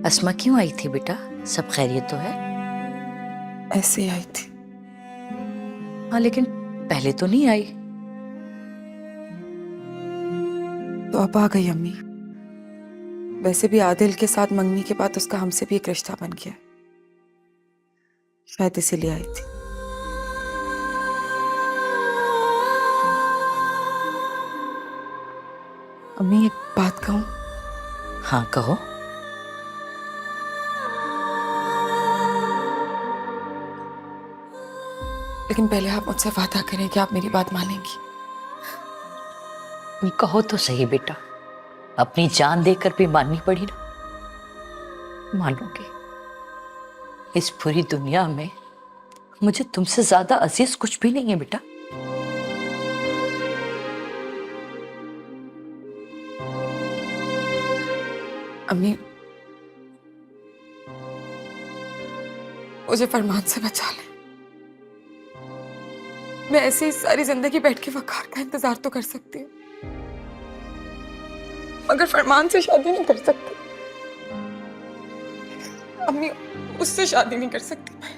अस्मा क्यों आई थी बेटा? सब खैरियत तो है? ऐसे ही आई थी। हाँ, लेकिन पहले तो नहीं आई। तो अब आ गई अम्मी। वैसे भी आदिल के साथ मंगनी के बाद उसका हमसे भी एक रिश्ता बन गया, शायद इसीलिए आई थी। अम्मी, एक बात कहूं? हाँ कहो। लेकिन पहले आप मुझसे वादा करें कि आप मेरी बात मानेंगी। कहो तो सही बेटा, अपनी जान देकर भी माननी पड़ी ना। मानोगे? इस पूरी दुनिया में मुझे तुमसे ज्यादा अजीज कुछ भी नहीं है बेटा। अम्मी, मुझे फरमान से बचा ले। मैं ऐसे ही सारी जिंदगी बैठ के वकार का इंतजार तो कर सकती हूँ, मगर फरमान से शादी नहीं कर सकती। अम्मी, उससे शादी नहीं कर सकती मैं।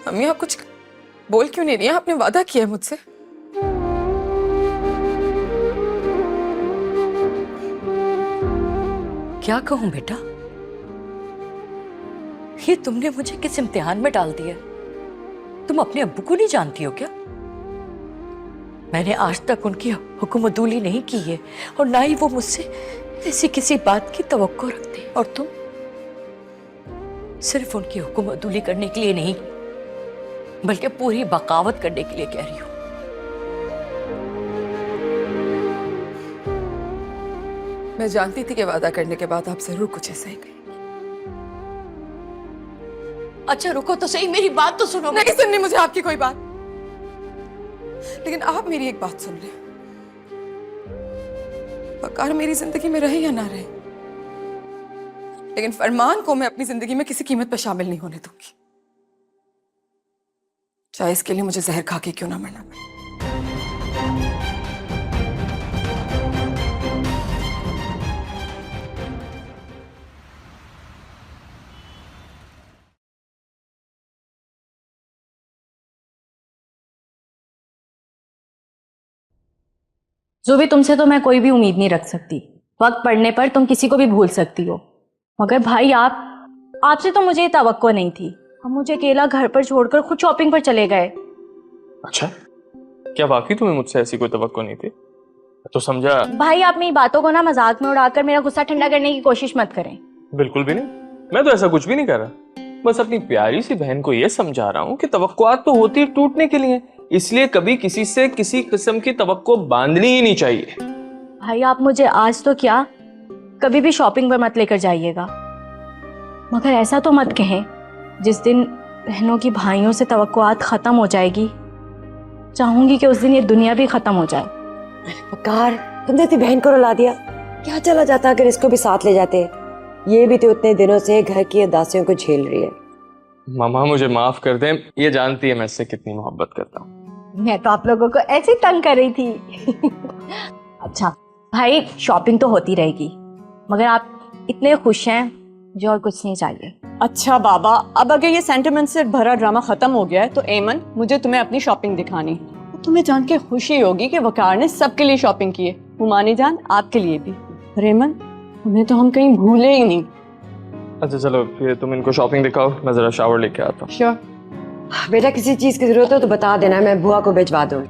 अम्मी, आप कुछ बोल क्यों नहीं रही हैं? आपने वादा किया है मुझसे। क्या कहूं बेटा? ये तुमने मुझे किस इम्तिहान में डाल दिया? तुम अपने अब्बू को नहीं जानती हो क्या? मैंने आज तक उनकी हुक्मदूली नहीं की है और ना ही वो मुझसे ऐसी किसी बात की तवक्को रखते हैं। और तुम सिर्फ उनकी हुक्मदूली करने के लिए नहीं, बल्कि पूरी बगावत करने के लिए कह रही हो। मैं जानती थी कि वादा करने के बाद आप जरूर कुछ ऐसा ही कहेंगे। अच्छा रुको तो सही, मेरी बात तो सुनो। नहीं सुननी मुझे आपकी कोई बात, लेकिन आप मेरी एक बात सुन ले। वकार मेरी जिंदगी में रहे या ना रहे, लेकिन फरमान को मैं अपनी जिंदगी में किसी कीमत पर शामिल नहीं होने दूंगी, चाहे इसके लिए मुझे जहर खा के क्यों ना मरना पड़े। जो भी तुमसे तो मैं कोई भी उम्मीद नहीं रख सकती। वक्त पड़ने पर तुम किसी को भी भूल सकती हो, मगर भाई आपसे तो मुझे तवक्को नहीं थी। अब मुझे अकेला घर पर छोड़कर खुद शॉपिंग पर चले गए। अच्छा, क्या वाकई तुम्हें मुझसे ऐसी कोई तवक्को नहीं थी? तो समझा। भाई आप मेरी बातों को ना मजाक में उड़ाकर मेरा गुस्सा ठंडा करने की कोशिश मत करें। बिल्कुल भी नहीं, मैं तो ऐसा कुछ भी नहीं कर रहा। बस अपनी प्यारी सी बहन को यह समझा रहा हूँ कि तवक्कुआत तो होती है टूटने के लिए, इसलिए कभी किसी से किसी किस्म की तवक्को बांधनी ही नहीं चाहिए। भाई आप मुझे आज तो क्या कभी भी शॉपिंग पर मत लेकर जाइएगा, मगर ऐसा तो मत कहें जिस दिन बहनों की भाइयों से तवक्कुआत खत्म हो जाएगी, चाहूंगी कि उस दिन ये दुनिया भी खत्म हो जाए। वकार, तुमने अपनी बहन को रुला दिया। क्या चला जाता अगर इसको भी साथ ले जाते? ये भी तो उतने दिनों से घर की उदासियों को झेल रही है। मामा मुझे माफ कर दें, ये जानती है मैं इससे कितनी मोहब्बत करता हूँ। मैं तो आप लोगों को ऐसे ही तंग कर रही थी। अच्छा भाई, शॉपिंग तो होती रहेगी, मगर आप इतने खुश हैं, मुझे और कुछ नहीं चाहिए। अच्छा बाबा, अब अगर ये सेंटिमेंट से भरा ड्रामा खत्म हो गया है तो एमन, मुझे तुम्हें अपनी शॉपिंग दिखानी है। तुम्हें जान के खुशी होगी कि वकार ने सबके लिए शॉपिंग की है। हुमानी जान, आपके लिए भी। रेमन, तुम्हें तो हम कहीं भूले ही नहीं। अच्छा चलो फिर तुम इनको शॉपिंग दिखाओ, मैं जरा शावर लेके आता हूँ। श्योर। बेटा, किसी चीज की जरूरत हो तो बता देना, मैं बुआ को भिजवा दूँ।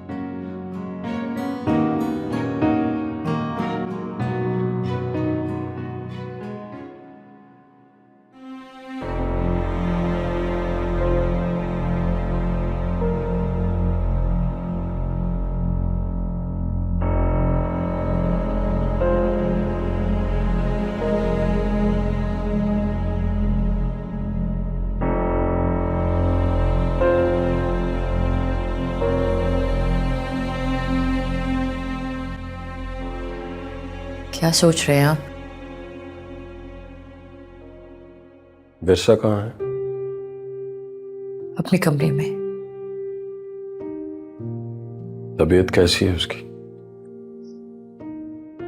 क्या सोच रहे हैं आप? विरसा कहाँ है? अपने कमरे में। तबीयत कैसी है उसकी?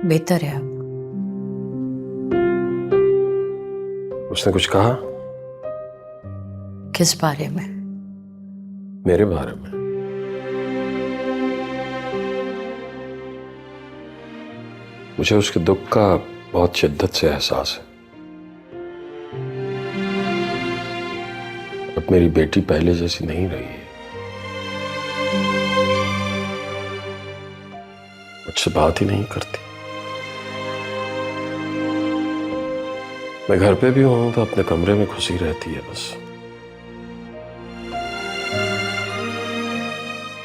बेहतर है अब। उसने कुछ कहा? किस बारे में? मेरे बारे में। मुझे उसके दुख का बहुत शिद्दत से एहसास है। अब मेरी बेटी पहले जैसी नहीं रही है। मुझसे बात ही नहीं करती। मैं घर पे भी हूं तो अपने कमरे में घुसी रहती है बस।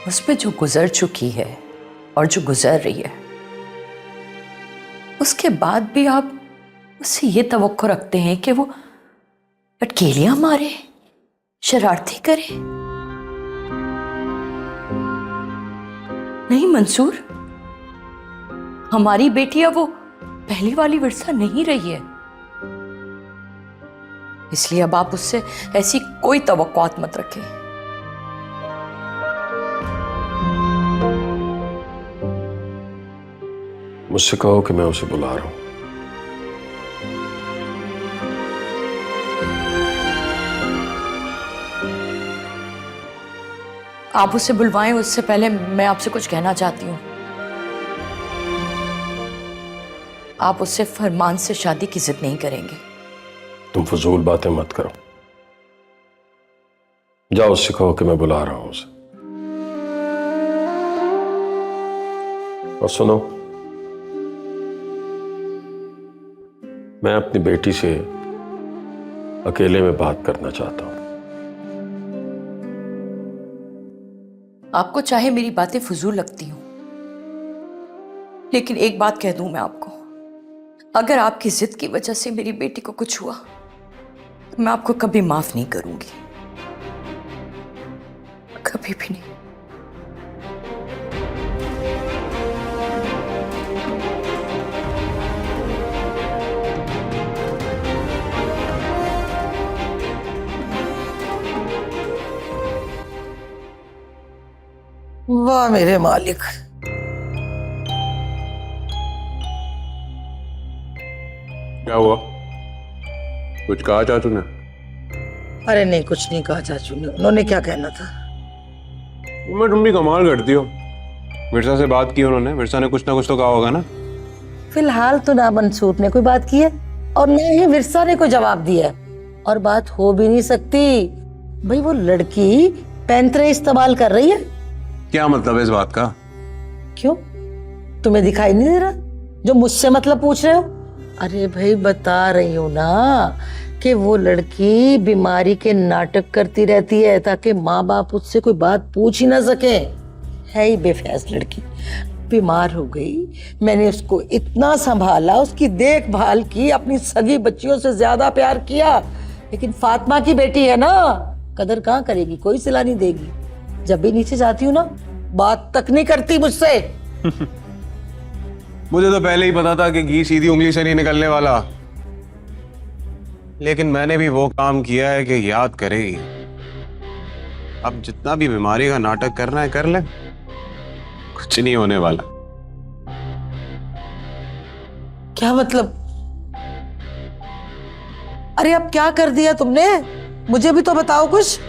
उसमें जो गुजर चुकी है और जो गुजर रही है, उसके बाद भी आप उससे ये तवक्को रखते हैं कि वो अटकेलियां मारे, शरारती करे? नहीं मंसूर, हमारी बेटी अब वो पहली वाली विरसा नहीं रही है, इसलिए अब आप उससे ऐसी कोई तवक्कुआत मत रखें। मुझसे कहो कि मैं उसे बुला रहा हूं। आप उसे बुलवाएं, उससे पहले मैं आपसे कुछ कहना चाहती हूँ। आप उससे फरमान से शादी की जिद नहीं करेंगे। तुम फजूल बातें मत करो। जाओ उससे कहो कि मैं बुला रहा हूं उसे। और सुनो, मैं अपनी बेटी से अकेले में बात करना चाहता हूं। आपको चाहे मेरी बातें फजूल लगती हूं, लेकिन एक बात कह दूं मैं आपको, अगर आपकी जिद की वजह से मेरी बेटी को कुछ हुआ तो मैं आपको कभी माफ नहीं करूंगी, कभी भी नहीं। वाह मेरे मालिक, क्या हुआ? कुछ कहा चाचू ने? अरे नहीं, कुछ नहीं कहा चाचू ने। उन्होंने क्या कहना था? मैं तुम भी कमाल करती हो। मिर्जा से बात की उन्होंने, मिर्जा ने कुछ ना कुछ तो कहा होगा ना? फिलहाल तो ना मंसूर ने कोई बात की है और ना ही विरसा ने कोई जवाब दिया है, और बात हो भी नहीं सकती। भाई वो लड़की पैंतरे इस्तेमाल कर रही है। क्या मतलब है इस बात का? क्यों, तुम्हें दिखाई नहीं दे रहा जो मुझसे मतलब पूछ रहे हो? अरे भाई बता रही हूँ ना कि वो लड़की बीमारी के नाटक करती रहती है ताकि माँ बाप उससे कोई बात पूछ ही ना सके। है ही बेफैज लड़की, बीमार हो गई। मैंने उसको इतना संभाला, उसकी देखभाल की, अपनी सगी बच्चियों से ज्यादा प्यार किया, लेकिन फातिमा की बेटी है ना, कदर कहाँ करेगी, कोई सिला नहीं देगी। जब भी नीचे जाती हूँ ना, बात तक नहीं करती मुझसे। मुझे तो पहले ही पता था कि घी सीधी उंगली से नहीं निकलने वाला, लेकिन मैंने भी वो काम किया है कि याद करेगी। अब जितना भी बीमारी का नाटक करना है कर ले, कुछ नहीं होने वाला। क्या मतलब? अरे अब क्या कर दिया तुमने, मुझे भी तो बताओ कुछ।